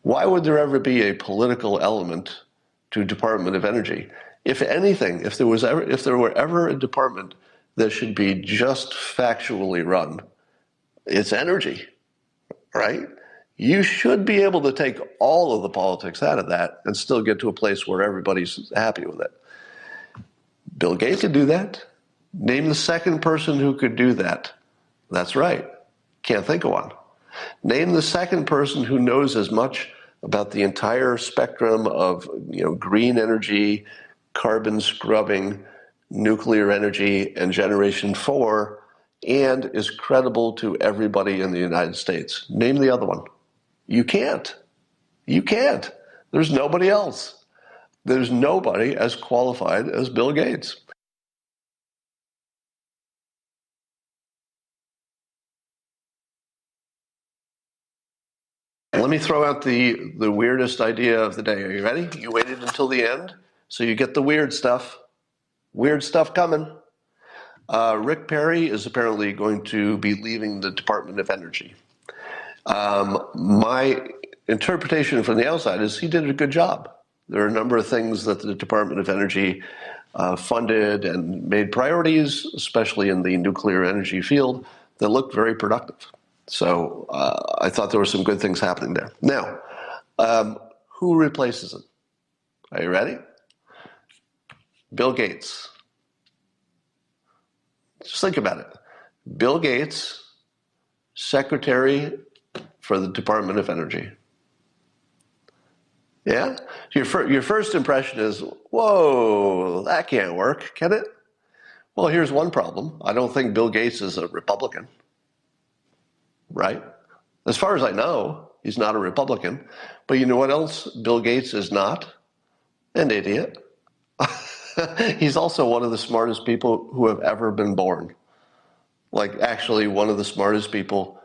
Why would there ever be a political element to Department of Energy? If anything, if there were ever a department that should be just factually run, it's energy, right? You should be able to take all of the politics out of that and still get to a place where everybody's happy with it. Bill Gates could do that. Name the second person who could do that. That's right. Can't think of one. Name the second person who knows as much about the entire spectrum of green energy, carbon scrubbing, nuclear energy, and Generation 4, and is credible to everybody in the United States. Name the other one. You can't. You can't. There's nobody else. There's nobody as qualified as Bill Gates. Let me throw out the weirdest idea of the day. Are you ready? You waited until the end, so you get the weird stuff. Weird stuff coming. Rick Perry is apparently going to be leaving the Department of Energy. My interpretation from the outside is he did a good job. There are a number of things that the Department of Energy funded and made priorities, especially in the nuclear energy field, that looked very productive. So I thought there were some good things happening there. Now, who replaces him? Are you ready? Bill Gates. Just think about it. Bill Gates, Secretary for the Department of Energy. Yeah? Your first impression is, whoa, that can't work, can it? Well, here's one problem. I don't think Bill Gates is a Republican. Right? As far as I know, he's not a Republican. But you know what else Bill Gates is not? An idiot. He's also one of the smartest people who have ever been born. Like, actually, one of the smartest people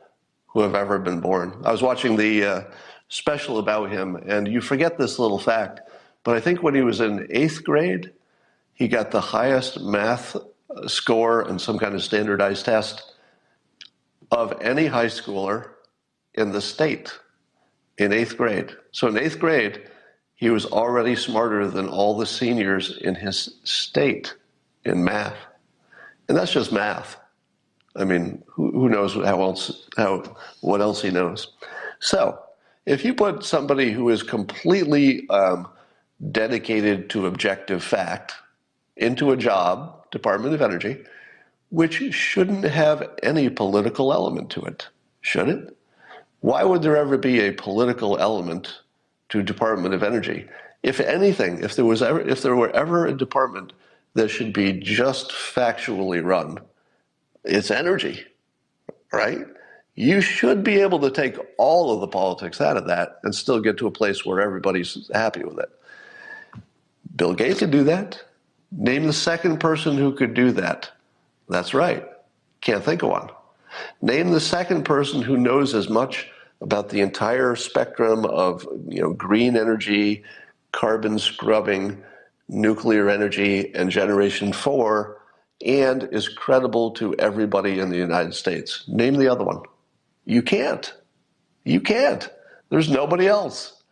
who have ever been born. I was watching the special about him, and you forget this little fact, but I think when he was in 8th grade, he got the highest math score in some kind of standardized test of any high schooler in the state in 8th grade. So in 8th grade, he was already smarter than all the seniors in his state in math. And that's just math. I mean, who knows what else he knows. So if you put somebody who is completely dedicated to objective fact into a job, Department of Energy, which shouldn't have any political element to it, should it? Why would there ever be a political element to Department of Energy? If anything, if there were ever a department that should be just factually run, it's energy, right? You should be able to take all of the politics out of that and still get to a place where everybody's happy with it. Bill Gates could do that. Name the second person who could do that. That's right. Can't think of one. Name the second person who knows as much about the entire spectrum of green energy, carbon scrubbing, nuclear energy, and Generation 4, and is credible to everybody in the United States. Name the other one. You can't. You can't. There's nobody else.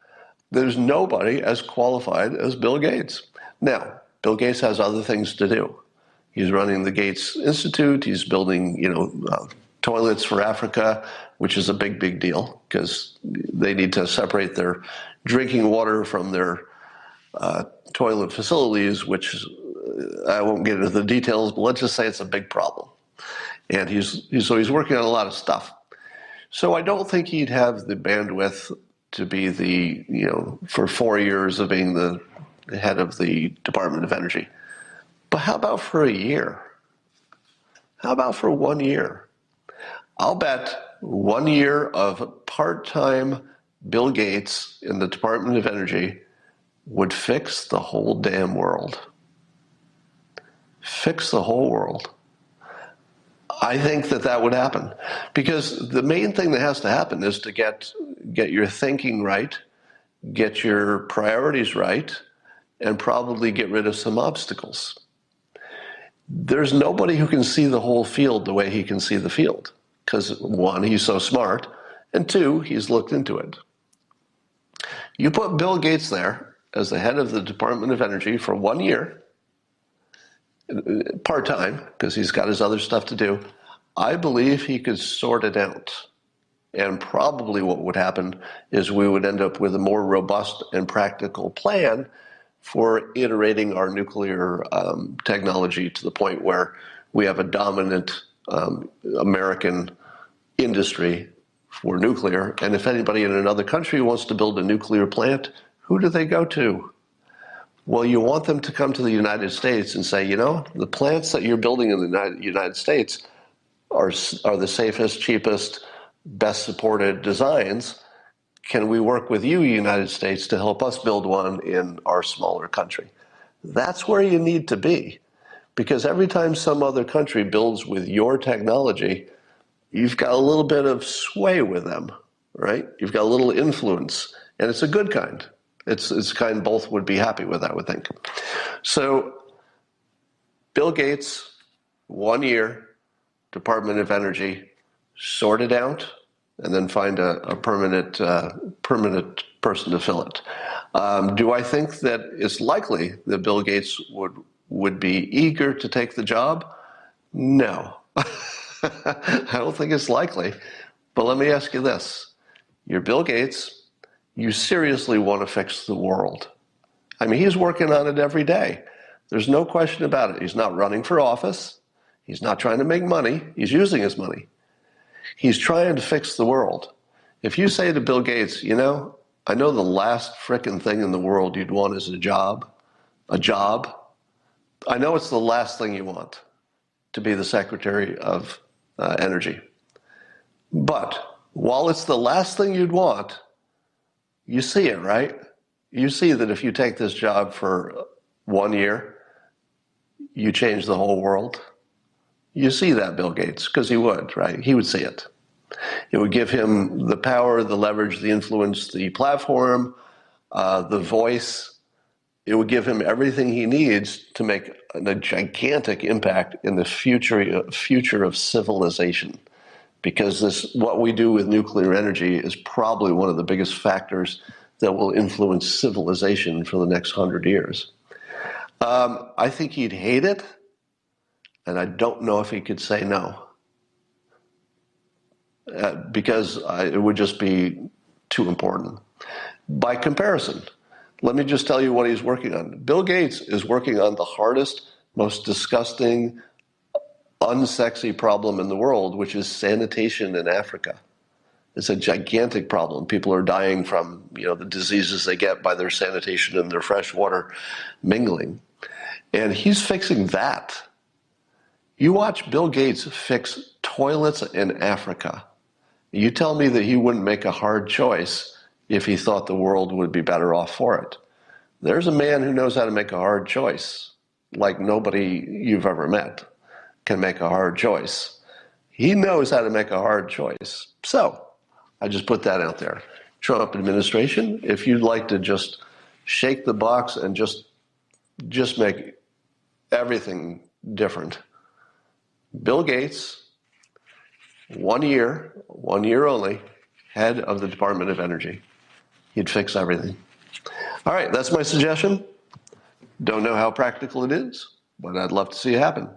There's nobody as qualified as Bill Gates. Now, Bill Gates has other things to do. He's running the Gates Institute. He's building, toilets for Africa, which is a big, big deal because they need to separate their drinking water from their toilet facilities, which I won't get into the details, but let's just say it's a big problem. And he's working on a lot of stuff. So I don't think he'd have the bandwidth to be for 4 years of being the head of the Department of Energy. But how about for a year? How about for 1 year? I'll bet 1 year of part-time Bill Gates in the Department of Energy would fix the whole damn world. Fix the whole world. I think that would happen. Because the main thing that has to happen is to get your thinking right, get your priorities right, and probably get rid of some obstacles. There's nobody who can see the whole field the way he can see the field. Because 1, he's so smart, and 2, he's looked into it. You put Bill Gates there as the head of the Department of Energy for 1 year, part-time, because he's got his other stuff to do. I believe he could sort it out. And probably what would happen is we would end up with a more robust and practical plan for iterating our nuclear technology to the point where we have a dominant American industry for nuclear. And if anybody in another country wants to build a nuclear plant, who do they go to? Well, you want them to come to the United States and say, you know, the plants that you're building in the United States are the safest, cheapest, best supported designs. Can we work with you, United States, to help us build one in our smaller country? That's where you need to be. Because every time some other country builds with your technology, you've got a little bit of sway with them, right? You've got a little influence, and it's a good kind. It's a kind both would be happy with, I would think. So, Bill Gates, 1 year, Department of Energy, sort it out, and then find a permanent person to fill it. Do I think that it's likely that Bill Gates would be eager to take the job? No. I don't think it's likely. But let me ask you this. You're Bill Gates. You seriously want to fix the world. I mean, he's working on it every day. There's no question about it. He's not running for office. He's not trying to make money. He's using his money. He's trying to fix the world. If you say to Bill Gates, you know, I know the last frickin' thing in the world you'd want is a job. A job. I know it's the last thing you want, to be the Secretary of Energy. But while it's the last thing you'd want, you see it, right? You see that if you take this job for 1 year, you change the whole world. You see that, Bill Gates, because he would, right? He would see it. It would give him the power, the leverage, the influence, the platform, the voice. It would give him everything he needs to make a gigantic impact in the future of civilization. Because what we do with nuclear energy is probably one of the biggest factors that will influence civilization for the next 100 years. I think he'd hate it, and I don't know if he could say no. Because it would just be too important. By comparison, let me just tell you what he's working on. Bill Gates is working on the hardest, most disgusting, unsexy problem in the world, which is sanitation in Africa. It's a gigantic problem. People are dying from, the diseases they get by their sanitation and their fresh water mingling. And he's fixing that. You watch Bill Gates fix toilets in Africa. You tell me that he wouldn't make a hard choice if he thought the world would be better off for it. There's a man who knows how to make a hard choice, like nobody you've ever met can make a hard choice. He knows how to make a hard choice. So, I just put that out there. Trump administration, if you'd like to just shake the box and just make everything different. Bill Gates, 1 year only, head of the Department of Energy. He'd fix everything. All right, that's my suggestion. Don't know how practical it is, but I'd love to see it happen.